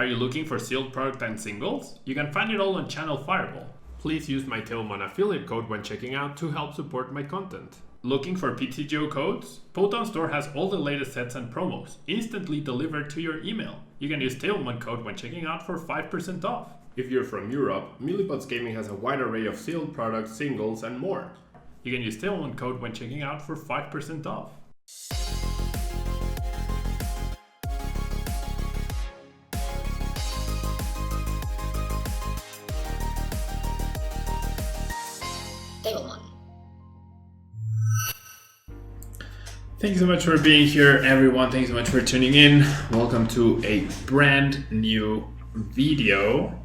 Are you looking for sealed product and singles? You can find it all on Channel Fireball. Please use my Tablemon affiliate code when checking out to help support my content. Looking for PTGO codes? Poton Store has all the latest sets and promos, instantly delivered to your email. You can use Tablemon code when checking out for 5% off. If you're from Europe, Millipots Gaming has a wide array of sealed products, singles, and more. You can use Tablemon code when checking out for 5% off. Tablemon. Thanks so much for being here, everyone. Thanks so much for tuning in. Welcome to a brand new video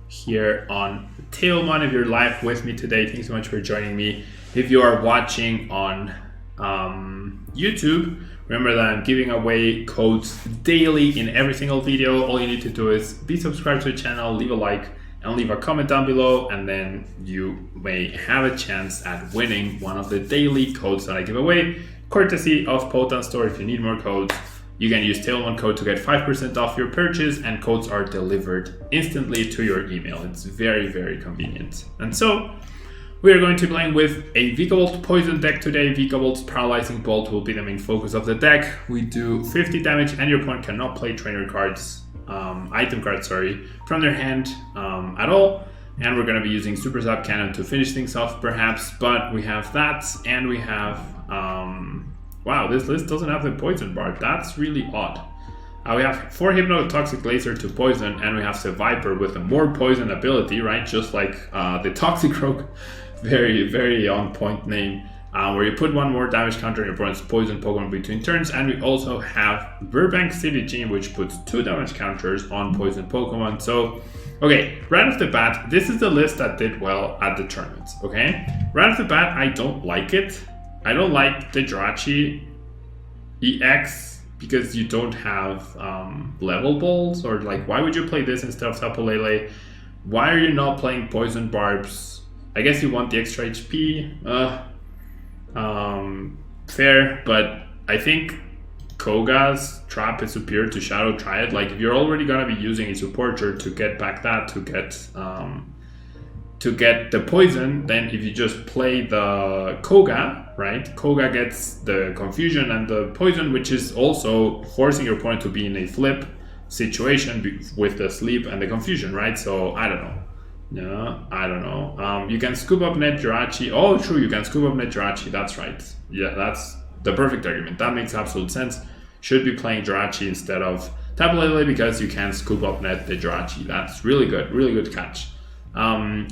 here on Tablemon. If you're live with me today, thanks so much for joining me. If you are watching on YouTube, remember that I'm giving away codes daily in every single video. All you need to do is be subscribed to the channel, leave a like, and leave a comment down below, and then you may have a chance at winning one of the daily codes that I give away, courtesy of Poton Store. If you need more codes, you can use Tablemon code to get 5% off your purchase, and codes are delivered instantly to your email. It's very, very convenient. And so, we are going to be playing with a Vikavolt Poison deck today. Vikavolt's Paralyzing Bolt will be the main focus of the deck. We do 50 damage, and your opponent cannot play trainer cards, item cards, from their hand at all. And we're going to be using Super Zap Cannon to finish things off, perhaps. But we have that, and we have wow, this list doesn't have the poison bar. That's really odd. We have 4 Hypnotoxic Laser to poison, and we have Seviper with a more poison ability, right? Just like the Toxic Rogue. Very, very on point name. Where you put 1 more damage counter on your opponent's poison Pokemon between turns. And we also have Virbank City Gym, which puts 2 damage counters on poison Pokemon. So, okay, right off the bat, this is the list that did well at the tournaments, okay? Right off the bat, I don't like it. I don't like the Jirachi-EX because you don't have level balls, or like, why would you play this instead of Tapu Lele? Why are you not playing poison barbs? I guess you want the extra HP. Fair, but I think Koga's trap is superior to Shadow Triad. Like, if you're already gonna be using a supporter to get back that, to get the poison, then if you just play the Koga, right? Koga gets the confusion and the poison, which is also forcing your opponent to be in a flip situation with the sleep and the confusion, right? So I don't know. No, I don't know. You can Scoop Up Net Jirachi. Oh, true, you can Scoop Up Net Jirachi. That's right. Yeah, that's the perfect argument. That makes absolute sense. Should be playing Jirachi instead of Tapu Lele because you can Scoop Up Net the Jirachi. That's really good catch.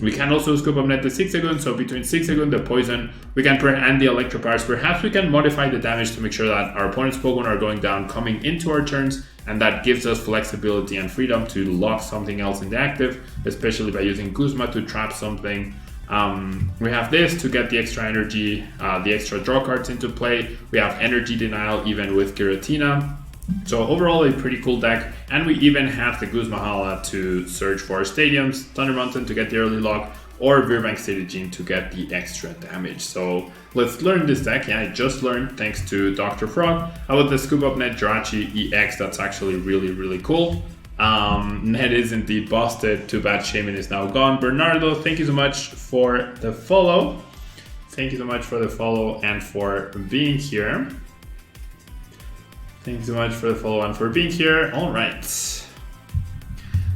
We can also Scoop Up Net the Zigzagoon. So between Zigzagoon, the poison, and the Electropowers, perhaps we can modify the damage to make sure that our opponent's Pokemon are going down coming into our turns. And that gives us flexibility and freedom to lock something else in the active, especially by using Guzma to trap something. We have this to get the extra energy, the extra draw cards into play. We have energy denial even with Giratina. So overall, a pretty cool deck. And we even have the Guzma Hala to search for stadiums, Thunder Mountain to get the early lock, or Virbank City Gym to get the extra damage. So let's learn this deck. Yeah, I just learned thanks to Dr. Frog about the Scoop Up Net Jirachi-EX. That's actually really cool. Net is indeed busted. Too bad Shaman is now gone. Bernardo, thank you so much for the follow. Thank you so much for the follow and for being here. Thank you so much for the follow and for being here. All right.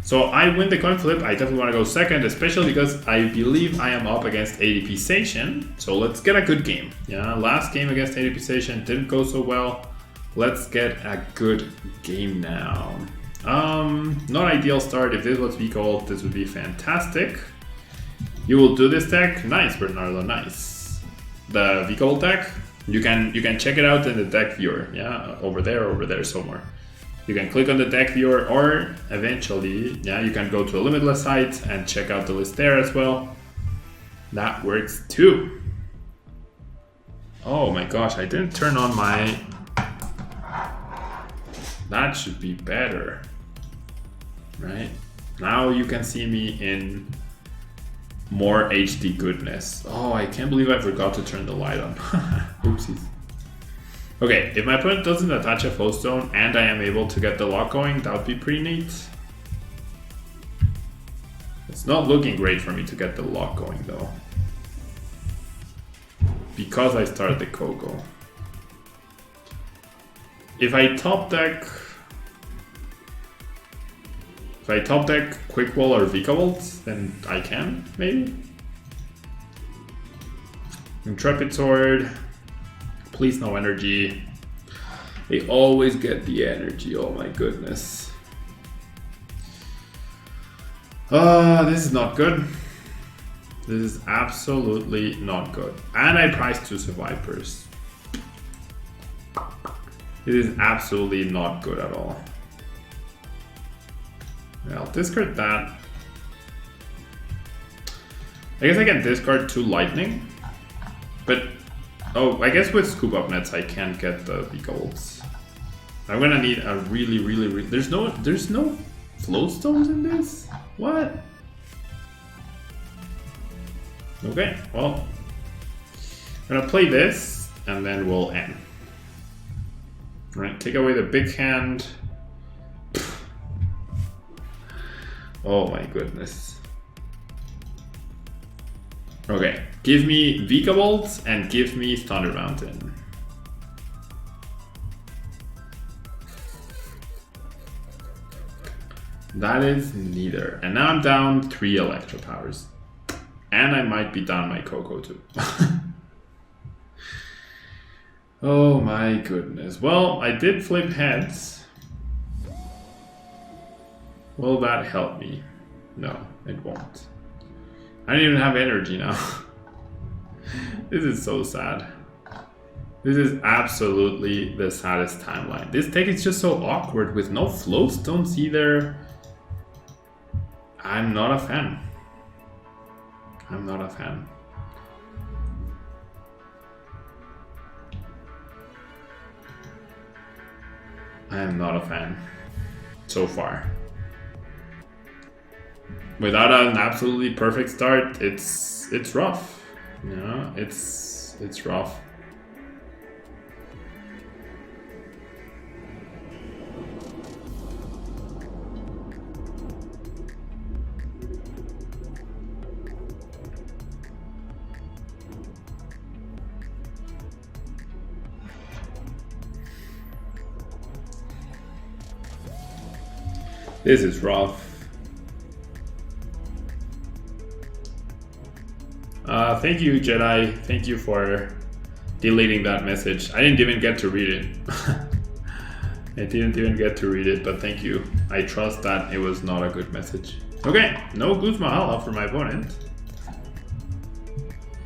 So I win the coin flip. I definitely want to go second, especially because I believe I am up against ADP Zacian. So let's get a good game. Yeah, last game against ADP Zacian didn't go so well. Let's get a good game now. Not ideal start. If this was Vikavolt, this would be fantastic. You will do this deck? Nice, Bernardo, nice. The Vikavolt deck, you can check it out in the deck viewer. Yeah, over there somewhere. You can click on the deck viewer, or eventually, yeah, you can go to a Limitless site and check out the list there as well. That works too. Oh my gosh, I didn't turn on my... That should be better. Right? Now you can see me in more HD goodness. Oh, I can't believe I forgot to turn the light on. Oopsies. Okay, if my opponent doesn't attach a flow stone and I am able to get the lock going, that would be pretty neat. It's not looking great for me to get the lock going though. Because I started the Koko. If I top deck Quick Wall or Vikavolt, then I can, maybe? Intrepid Sword. Please no energy. They always get the energy, oh my goodness. This is not good. This is absolutely not good. And I priced 2 Sevipers. It is absolutely not good at all. Yeah, I'll discard that. I guess I can discard 2 Lightning. But, oh, I guess with Scoop Up Nets I can't get the Golds. I'm gonna need a really... There's no Floatstones in this? What? Okay, well, I'm gonna play this and then we'll end. Alright, take away the big hand. Oh my goodness. Okay, give me Vikavolt and give me Thunder Mountain. That is neither. And now I'm down 3 Electropowers. And I might be down my Koko too. Oh my goodness. Well, I did flip heads. Will that help me? No, it won't. I don't even have energy now. This is so sad. This is absolutely the saddest timeline. This deck is just so awkward with no Floatstones either. I'm not a fan. I'm not a fan. I am not a fan so far. Without an absolutely perfect start, it's rough. You know, it's rough. This is rough. Thank you, Jedi. Thank you for deleting that message. I didn't even get to read it. I didn't even get to read it, but thank you. I trust that it was not a good message. Okay, no Guzma Hala for my opponent.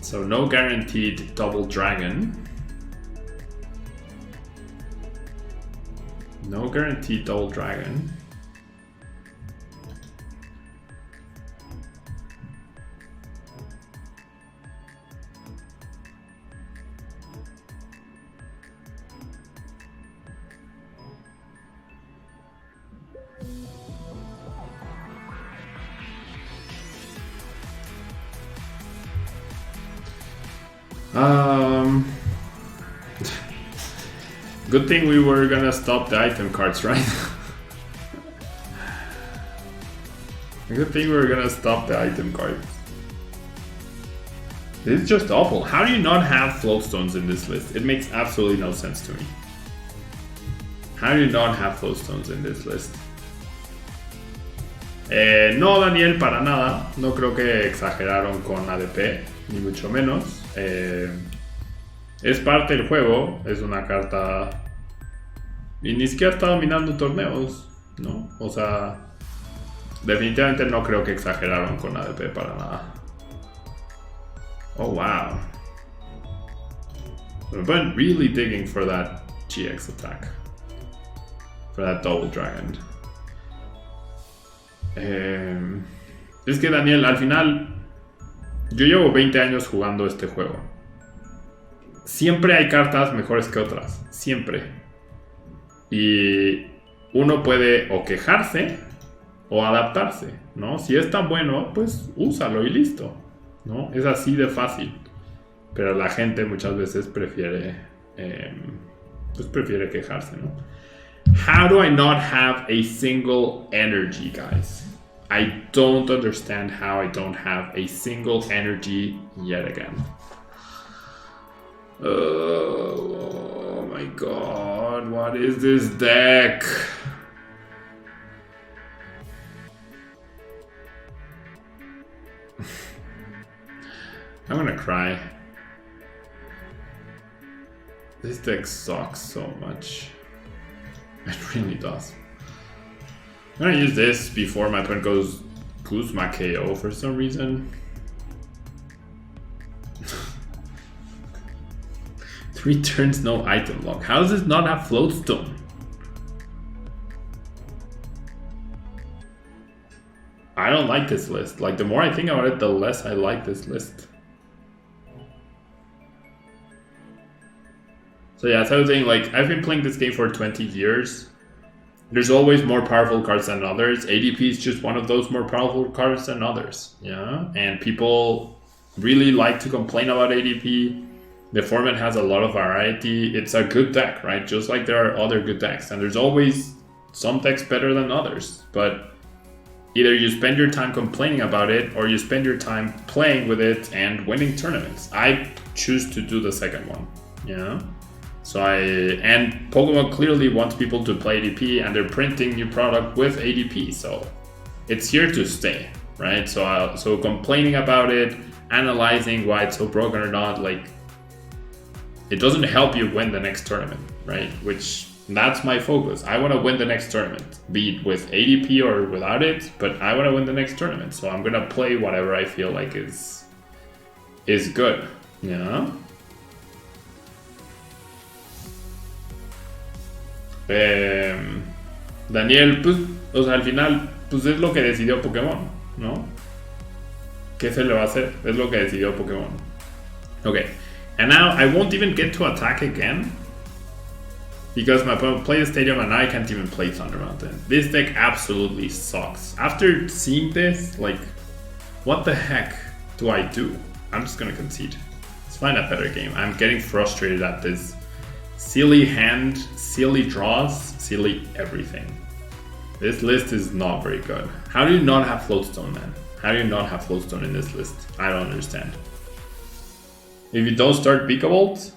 So no guaranteed double dragon. No guaranteed double dragon. Good thing we were gonna stop the item cards, right? Good thing we were gonna stop the item cards. This is just awful. How do you not have Floatstones in this list? It makes absolutely no sense to me. How do you not have Floatstones in this list? No, Daniel, para nada. No creo que exageraron con ADP, ni mucho menos. Es parte del juego, es una carta y ni siquiera está dominando torneos, ¿no? O sea, definitivamente no creo que exageraron con ADP para nada. Oh wow. We've been really digging for that GX attack. For that double dragon. Es que Daniel, al final yo llevo 20 años jugando este juego. Siempre hay cartas mejores que otras, siempre. Y uno puede o quejarse o adaptarse, ¿no? Si es tan bueno, pues úsalo y listo, ¿no? Es así de fácil. Pero la gente muchas veces prefiere, pues prefiere quejarse, ¿no? How do I not have a single energy, guys? I don't understand how I don't have a single energy yet again. Oh my god, what is this deck? I'm gonna cry. This deck sucks so much. It really does. I'm gonna use this before my opponent goes Guzma KO for some reason. 3 turns, no item lock. How does this not have Floatstone? I don't like this list. Like, the more I think about it, the less I like this list. So yeah, so I was saying, like, I've been playing this game for 20 years. There's always more powerful cards than others. ADP is just one of those more powerful cards than others. Yeah, and people really like to complain about ADP. The format has a lot of variety. It's a good deck, right? Just like there are other good decks. And there's always some decks better than others. But either you spend your time complaining about it or you spend your time playing with it and winning tournaments. I choose to do the second one. Yeah. So and Pokemon clearly wants people to play ADP, and they're printing new product with ADP, so it's here to stay, right? So complaining about it, analyzing why it's so broken or not, like, it doesn't help you win the next tournament, right? Which, that's my focus. I want to win the next tournament, be it with ADP or without it, but I want to win the next tournament. So I'm gonna play whatever I feel like is good, yeah. Daniel, pues, o sea, al final, pues es lo que decidió Pokémon, ¿no? ¿Qué se le va a hacer? Es lo que decidió Pokémon. Okay, and now I won't even get to attack again because my opponent played the stadium and I can't even play Thunder Mountain. This deck absolutely sucks. After seeing this, like, what the heck do I do? I'm just gonna concede. Let's find a better game. I'm getting frustrated at this. Silly hand, silly draws, silly everything. This list is not very good. How do you not have Floatstone, man? How do you not have Floatstone in this list? I don't understand. If you don't start Vikavolt,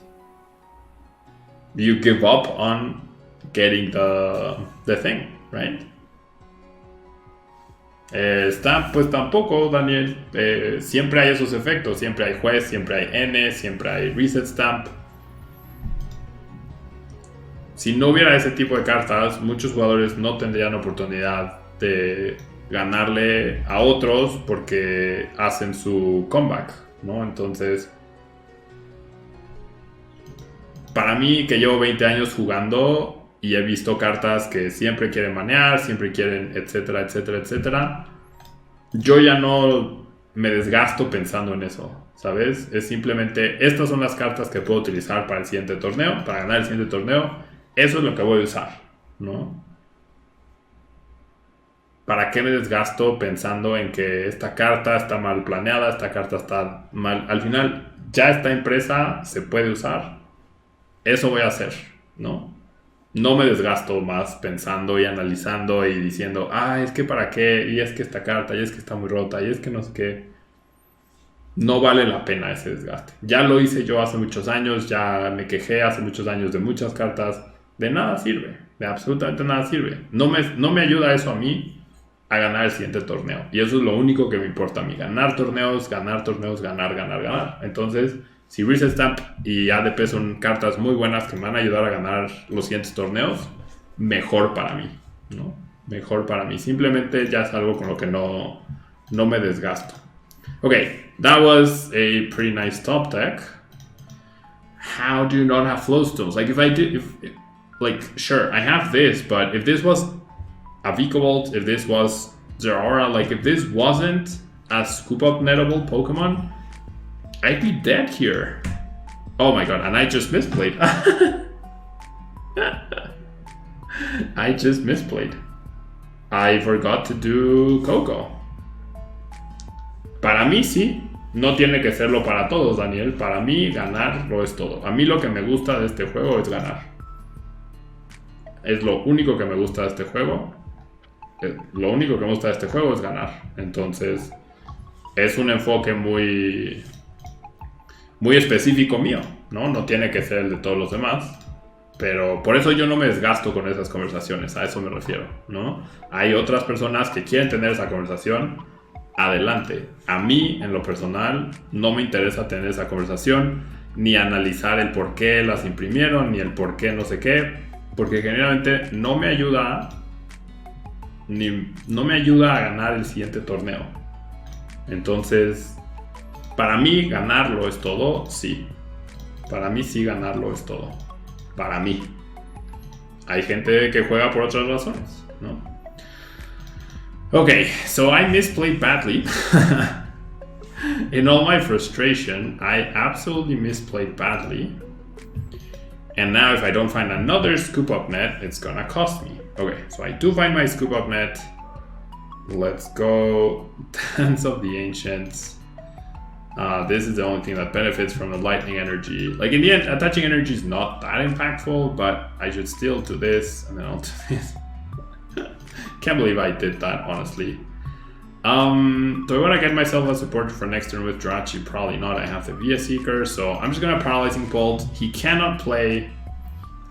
you give up on getting the thing, right? Stamp, pues tampoco, Daniel. Siempre hay esos efectos. Siempre hay juez, siempre hay N, siempre hay reset stamp. Si no hubiera ese tipo de cartas, muchos jugadores no tendrían oportunidad de ganarle a otros porque hacen su comeback, ¿no? Entonces, para mí, que llevo 20 años jugando y he visto cartas que siempre quieren banear, siempre quieren, etcétera, etcétera, etcétera, yo ya no me desgasto pensando en eso, ¿sabes? Es simplemente, estas son las cartas que puedo utilizar para el siguiente torneo, para ganar el siguiente torneo. Eso es lo que voy a usar, ¿no? ¿Para qué me desgasto pensando en que esta carta está mal planeada, esta carta está mal? Al final, ya está impresa, se puede usar. Eso voy a hacer, ¿no? No me desgasto más pensando y analizando y diciendo, es que para qué, y es que esta carta, y es que está muy rota, y es que no sé qué. No vale la pena ese desgaste. Ya lo hice yo hace muchos años, ya me quejé hace muchos años de muchas cartas. De nada sirve, de absolutamente nada sirve. No me ayuda eso a mí a ganar el siguiente torneo. Y eso es lo único que me importa a mí. Ganar torneos, ganar, ganar. Entonces, si Reset Stamp y ADP son cartas muy buenas que me van a ayudar a ganar los siguientes torneos, mejor para mí, ¿no? Mejor para mí. Simplemente ya es algo con lo que no me desgasto. Okay, that was a pretty nice top deck. How do you not have Flowstones? Like, like, sure, I have this, but if this was a Vikavolt, if this was Zeraora, like, if this wasn't a Scoop Up Netable Pokemon, I'd be dead here. Oh my god, and I just misplayed. I just misplayed. I forgot to do Coco. Para mí sí, no tiene que serlo para todos, Daniel. Para mí ganar lo es todo. A mí lo que me gusta de este juego es ganar. Es lo único que me gusta de este juego. lo único que me gusta de este juego es ganar. Entonces, es un enfoque muy específico mío, ¿no? No tiene que ser el de todos los demás. Pero por eso yo no me desgasto con esas conversaciones, a eso me refiero, ¿no? Hay otras personas que quieren tener esa conversación, adelante. A mí, en lo personal, no me interesa tener esa conversación, ni analizar el por qué las imprimieron, ni el por qué no sé qué, porque generalmente no me ayuda a ganar el siguiente torneo. Entonces, para mí ganarlo es todo, sí. Para mí sí ganarlo es todo. Para mí. Hay gente que juega por otras razones, ¿no? Okay, so I misplayed badly. In all my frustration, I absolutely misplayed badly. And now if I don't find another Scoop Up Net, it's gonna cost me. Okay, so I do find my Scoop Up Net. Let's go. Dance of the Ancients. This is the only thing that benefits from the lightning energy. Like in the end, attaching energy is not that impactful, but I should still do this and then I'll do this. Can't believe I did that, honestly. Do I want to get myself a supporter for next turn with Jirachi? Probably not. I have the VS Seeker, so I'm just gonna Paralyzing Bolt. He cannot play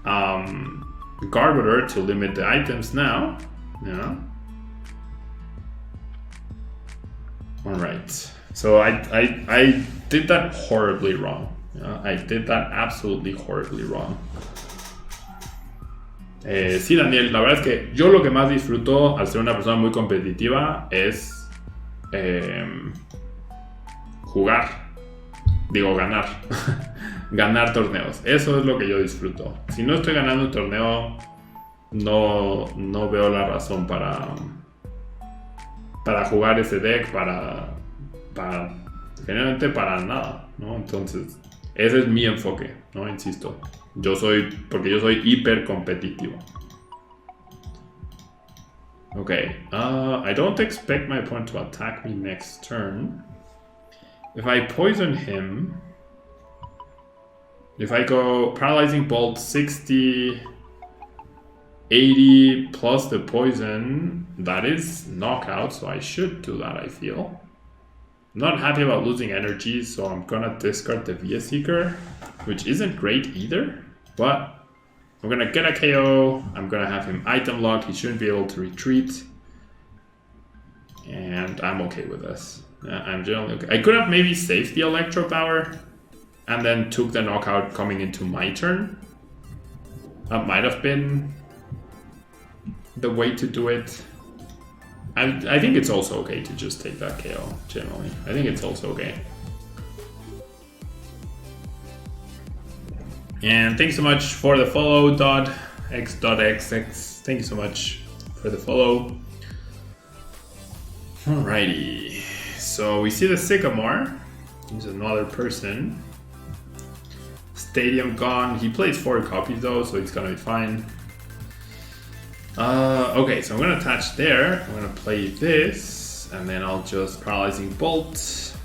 Garbodor to limit the items now. Yeah. Alright. So I did that horribly wrong. I did that absolutely horribly wrong. Sí, Daniel, la verdad es que yo lo que más disfruto al ser una persona muy competitiva es ganar. Ganar torneos. Eso es lo que yo disfruto. Si no estoy ganando un torneo, no veo la razón para jugar ese deck, generalmente para nada, ¿no? Entonces, ese es mi enfoque, ¿no? Insisto, porque yo soy hiper competitivo. Okay, I don't expect my opponent to attack me next turn. If I poison him, if I go Paralyzing Bolt 60, 80 plus the poison, that is knockout, so I should do that, I feel. I'm not happy about losing energy, so I'm gonna discard the VS Seeker, which isn't great either, but I'm gonna get a KO, I'm gonna have him item locked, he shouldn't be able to retreat, and I'm okay with this. I'm generally okay. I could have maybe saved the Electropower, and then took the knockout coming into my turn. That might have been the way to do it. I think it's also okay to just take that KO, generally. I think it's also okay. And thanks so much for the follow, .x.xx. Thank you so much for the follow. Alrighty. So we see the Sycamore. He's another person. Stadium gone. He plays 4 copies though, so it's gonna be fine. Okay, so I'm gonna attach there. I'm gonna play this, and then I'll just Paralyzing Bolt.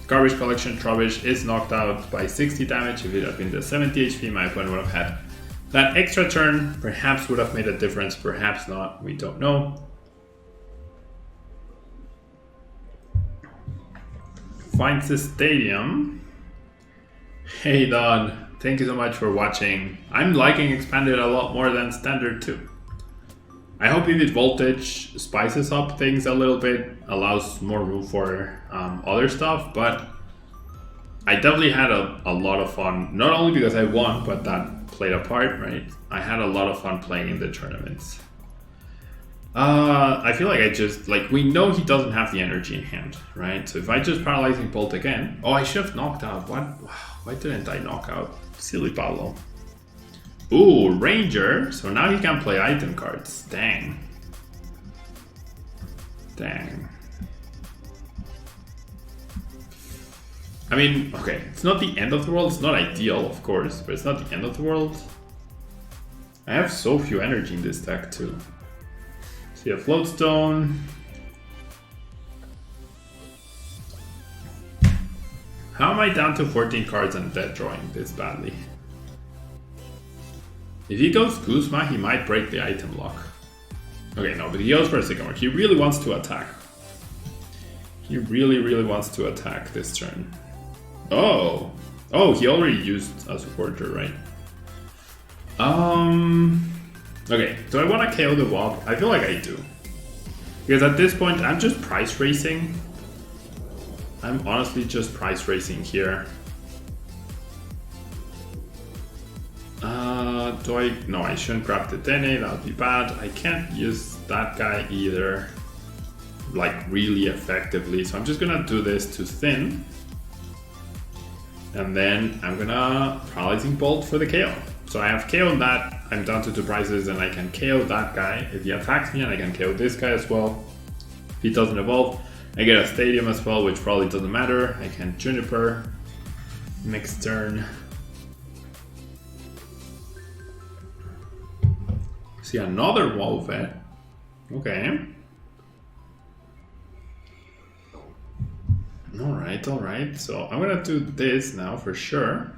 Garbage Collection Trubbish is knocked out by 60 damage. If it had been the 70 HP, my opponent would have had that extra turn. Perhaps would have made a difference, perhaps not. We don't know. Finds the Stadium. Hey Don, thank you so much for watching. I'm liking Expanded a lot more than Standard too. I hope Vivid Voltage spices up things a little bit, allows more room for other stuff, but I definitely had a lot of fun, not only because I won, but that played a part, right? I had a lot of fun playing in the tournaments. I feel like we know he doesn't have the energy in hand, right? So if I just Paralyzing Bolt again, oh, I should have knocked out. Why didn't I knock out? Silly Pablo. Ooh, Ranger. So now he can play item cards. Dang. I mean, okay, it's not the end of the world. It's not ideal, of course, but it's not the end of the world. I have so few energy in this deck too. See a Floatstone. How am I down to 14 cards and dead drawing this badly? If he goes Guzma, he might break the item lock. Okay, no, but he goes for a Sycamore. He really wants to attack. He really wants to attack this turn. Oh, he already used a supporter, right? Okay, do I want to KO the Wob? I feel like I do. Because at this point, I'm just price racing. I'm honestly just price racing here. Do I? No, I shouldn't grab the Dedenne, that would be bad. I can't use that guy either, like really effectively. So I'm just gonna do this to thin. And then I'm gonna Paralyzing Bolt for the KO. So I have KO'd that, I'm down to 2 prices, and I can KO that guy if he attacks me, and I can KO this guy as well. If he doesn't evolve, I get a Stadium as well, which probably doesn't matter. I can Juniper next turn. See another Wolvet. Okay. Alright. So I'm gonna do this now for sure.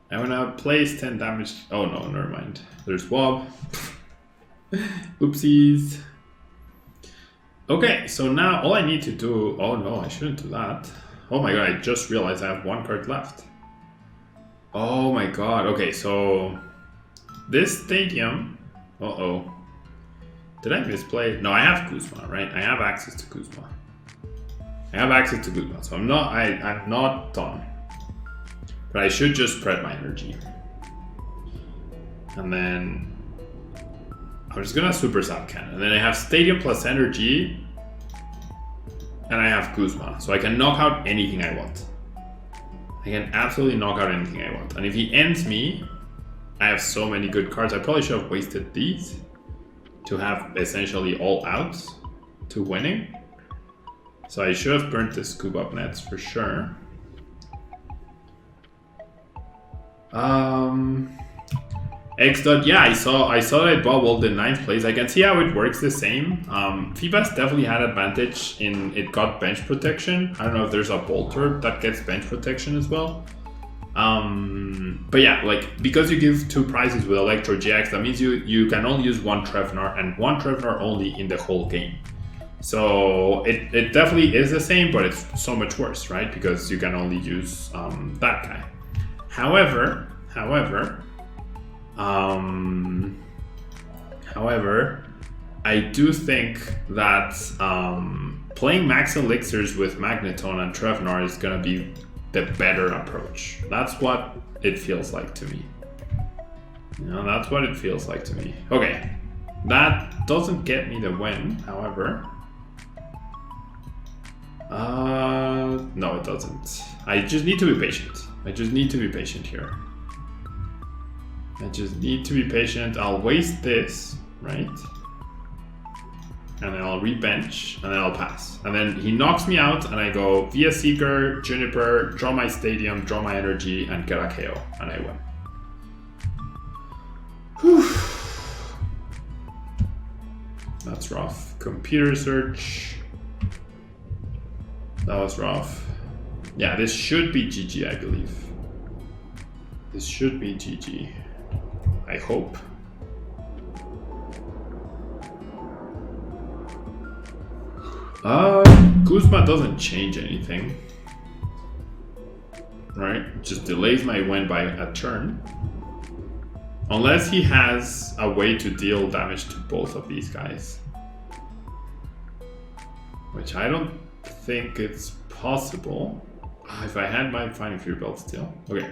I'm gonna place 10 damage. Oh no, never mind. There's Wob. Oopsies. Okay, so now all I need to do. Oh no, I shouldn't do that. Oh my god, I just realized I have 1 card left. Oh my god. Okay, so this Stadium. Uh-oh. Did I misplay? No, I have Guzma, right? I have access to Guzma. So I'm not done. But I should just spread my energy. And then I'm just gonna Super Sap Cannon. And then I have Stadium plus energy. And I have Guzma. So I can knock out anything I want. I can absolutely knock out anything I want. And if he ends me, I have so many good cards. I probably should have wasted these to have essentially all outs to winning. So I should have burnt the Scoop Up Nets for sure. X-Dot, yeah, I saw that bubbled in 9th place. I can see how it works the same. FIBAS definitely had advantage in it got bench protection. I don't know if there's a bolter that gets bench protection as well. But yeah, like because you give 2 prizes with Electro-GX, that means you can only use 1 Trevnar and 1 Trevnar only in the whole game. So it definitely is the same, but it's so much worse, right? Because you can only use that guy. However, I do think that playing Max Elixirs with Magneton and Trevnar is gonna be the better approach. That's what it feels like to me. You know, that's what it feels like to me. Okay, that doesn't get me the win, however. No, it doesn't. I just need to be patient. I just need to be patient here. I'll waste this, right? And then I'll rebench, and then I'll pass. And then he knocks me out, and I go via Seeker, Juniper, draw my Stadium, draw my energy, and get a KO, and I win. Whew. That's rough. Computer Search. That was rough. Yeah, this should be GG, I believe. This should be GG. I hope. Guzma doesn't change anything. Right? Just delays my win by a turn. Unless he has a way to deal damage to both of these guys. Which I don't think it's possible. If I had my Finding Fury Belt still. Okay.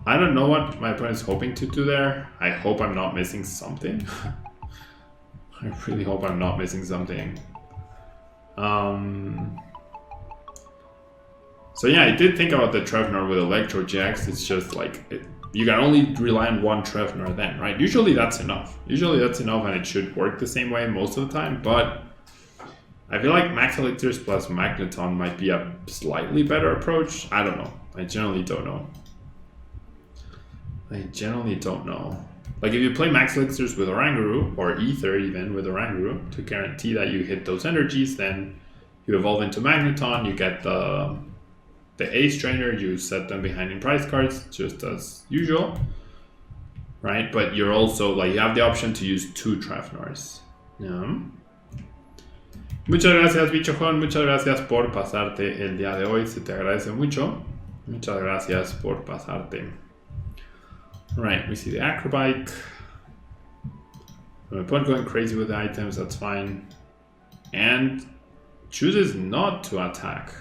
I don't know what my opponent is hoping to do there. I hope I'm not missing something. I really hope I'm not missing something. So yeah, I did think about the Trevnar with Electro-GX. It's just like, you can only rely on 1 Trevnar then, right? Usually that's enough. And it should work the same way most of the time, but I feel like Max Elixirs plus Magneton might be a slightly better approach. I don't know. I generally don't know. Like if you play Max Elixirs with Oranguru, or Ether even with Oranguru, to guarantee that you hit those energies, then you evolve into Magneton, you get the Ace Trainer, you set them behind in prize cards, just as usual. right? But you're also like, you have the option to use 2 Trafnors. Yeah. Muchas gracias, Bichojón. Muchas gracias por pasarte el día de hoy. Se te agradece mucho. Muchas gracias por pasarte. Right, we see the Acrobike. My opponent going crazy with the items, that's fine. And chooses not to attack.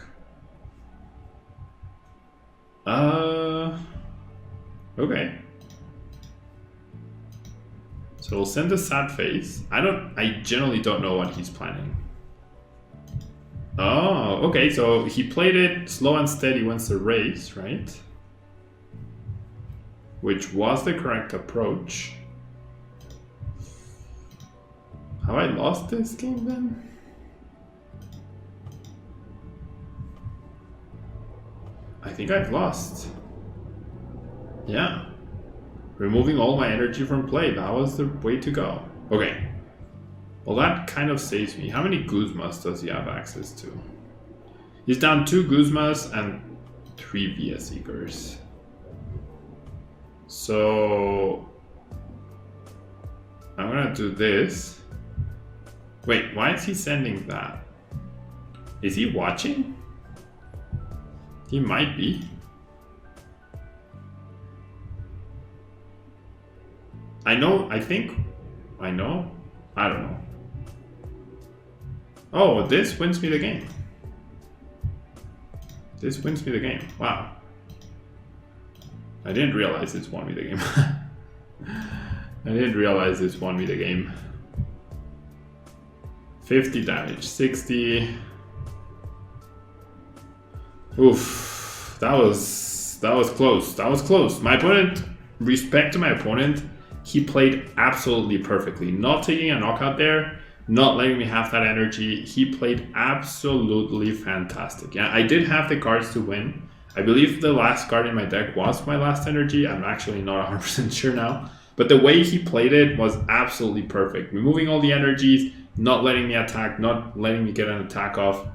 Okay. So we'll send a sad face. I generally don't know what he's planning. Oh, okay, so he played it slow and steady once the race, right? Which was the correct approach. Have I lost this game then? I think I've lost. Yeah. Removing all my energy from play, that was the way to go. Okay. Well, that kind of saves me. How many Guzmas does he have access to? He's down 2 Guzmas and 3 VS Seekers. So I'm gonna do this. Wait, why is he sending that? Is he watching? He might be. I don't know. Oh, this wins me the game. This wins me the game. Wow. I didn't realize this won me the game. I didn't realize this won me the game. 50 damage, 60. Oof. That was close. That was close. My opponent, respect to my opponent, he played absolutely perfectly. Not taking a knockout there, not letting me have that energy. He played absolutely fantastic. Yeah, I did have the cards to win. I believe the last card in my deck was my last energy. I'm actually not 100% sure now. But the way he played it was absolutely perfect. Removing all the energies, not letting me attack, not letting me get an attack off.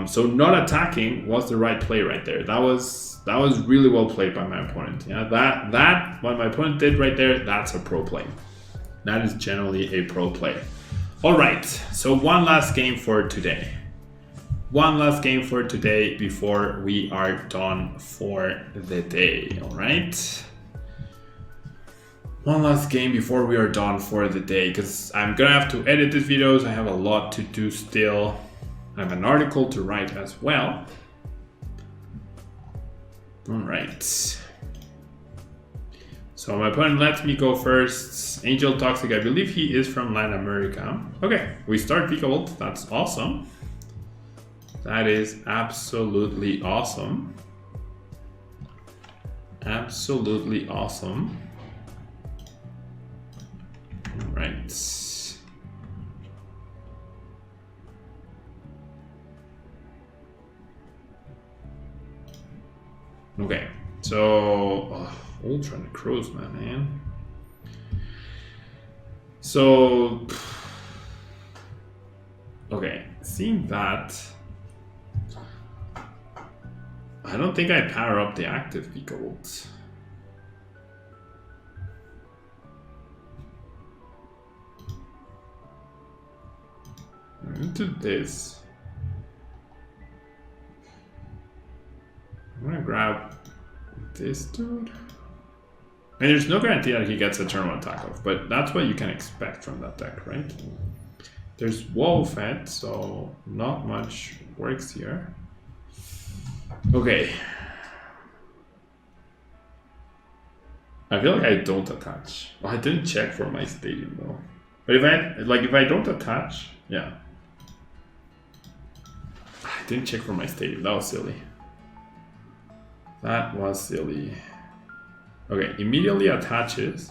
So not attacking was the right play right there. That was really well played by my opponent. Yeah, that what my opponent did right there, that's a pro play. That is generally a pro play. All right, so one last game for today. One last game for today before we are done for the day. All right. One last game before we are done for the day, because I'm gonna have to edit these videos. I have a lot to do still. I have an article to write as well. All right. So my opponent lets me go first. Angel Toxic, I believe he is from Latin America. Okay, we start Vikavolt. That's awesome. That is absolutely awesome. Absolutely awesome. All right. Okay, so Ultra Necros, man. So okay, seeing that, I don't think I power up the active Vikavolt. I'm gonna do this. I'm gonna grab this dude. And there's no guarantee that he gets a turn 1 attack off, but that's what you can expect from that deck, right? There's wall fed, so not much works here. Okay. I feel like I don't attach. Well, I didn't check for my stadium though. But if I don't attach, yeah. I didn't check for my stadium. That was silly. That was silly. Okay, immediately attaches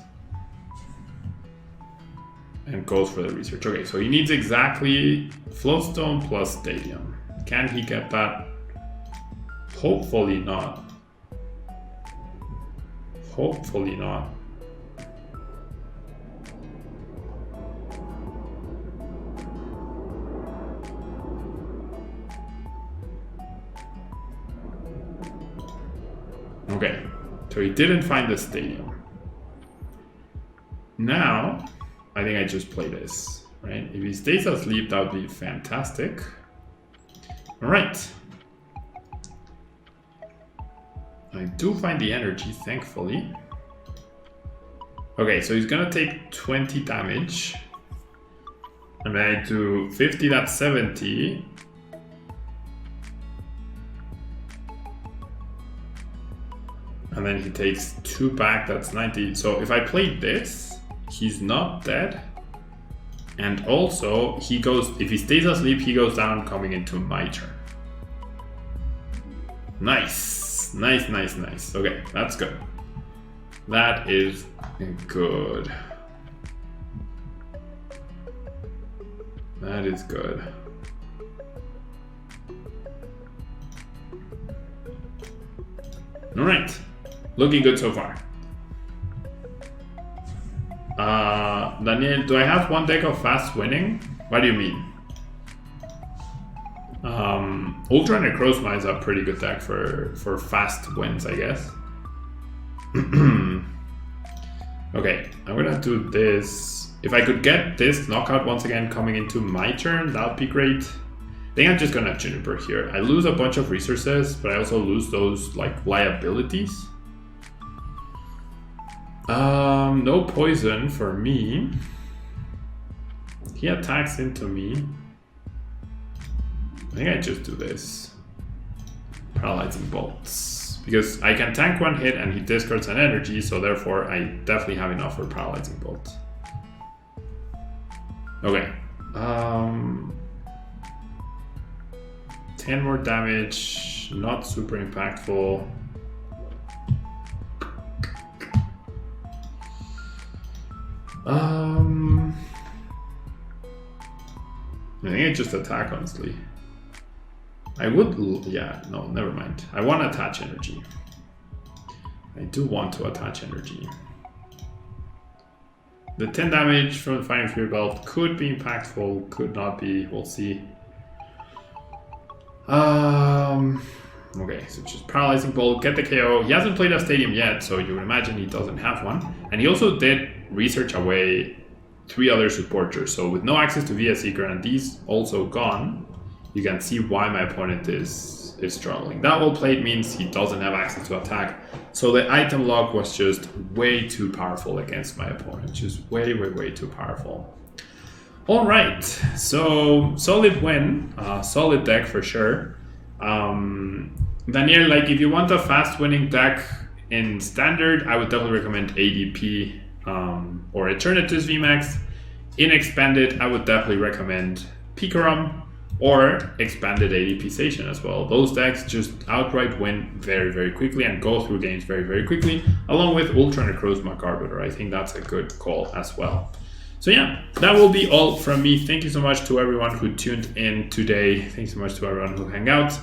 and goes for the research. Okay, so he needs exactly Floatstone plus Stadium. Can he get that? Hopefully not. Hopefully not. Okay, so he didn't find the Stadium. Now, I think I just play this, right? If he stays asleep, that would be fantastic. All right. I do find the energy, thankfully. Okay, so he's gonna take 20 damage. And then I do 50, that's 70. And then he takes 2 back, that's 90. So if I play this, he's not dead. And also, he goes, if he stays asleep, he goes down coming into my turn. Nice. Nice, nice, nice. Okay, that's good. That is good. That is good. All right. Looking good so far. Daniel, do I have one deck of fast winning? What do you mean? Ultra Necrozma is a pretty good deck for fast wins, I guess. Okay, I'm gonna do this. If I could get this knockout once again coming into my turn, that would be great. I think I'm just gonna Juniper here. I lose a bunch of resources, but I also lose those like liabilities. No poison for me. He attacks into me. I think I just do this. Paralyzing bolts. Because I can tank one hit and he discards an energy, so therefore I definitely have enough for paralyzing bolt. Okay. 10 more damage, not super impactful. I think I just attack, honestly. I would, yeah, no, never mind. I want to attach energy. I do want to attach energy. The 10 damage from the Fighting Fury Belt could be impactful, could not be, we'll see. Okay, so just Paralyzing Bolt, get the KO. He hasn't played a stadium yet, so you would imagine he doesn't have one. And he also did research away 3 other supporters. So with no access to Via Seeker and these also gone, you can see why my opponent is struggling. That well played means he doesn't have access to attack. So the item lock was just way too powerful against my opponent. Just way, way, way too powerful. All right, so solid win, solid deck for sure. Daniel, like if you want a fast winning deck in standard, I would definitely recommend ADP or Eternatus VMAX. In expanded, I would definitely recommend Pikarom or expanded ADP Zacian as well. Those decks just outright win very, very quickly and go through games very, very quickly, along with Ultra Necrozma Garbiter. I think that's a good call as well. So yeah, that will be all from me. Thank you so much to everyone who tuned in today. Thanks so much to everyone who hung out.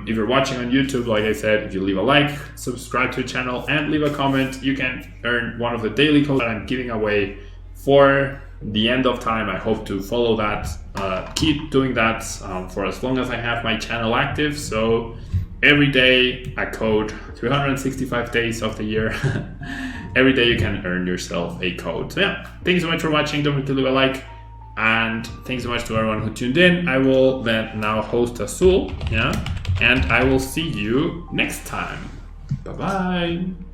If you're watching on YouTube, like I said, if you leave a like, subscribe to the channel, and leave a comment, you can earn one of the daily codes that I'm giving away for the end of time. I hope to follow that, keep doing that for as long as I have my channel active. So every day a code, 365 days of the year. Every day you can earn yourself a code. So yeah, thank you so much for watching. Don't forget to leave a like. And thanks so much to everyone who tuned in. I will then now host Azul, yeah, and I will see you next time. Bye-bye.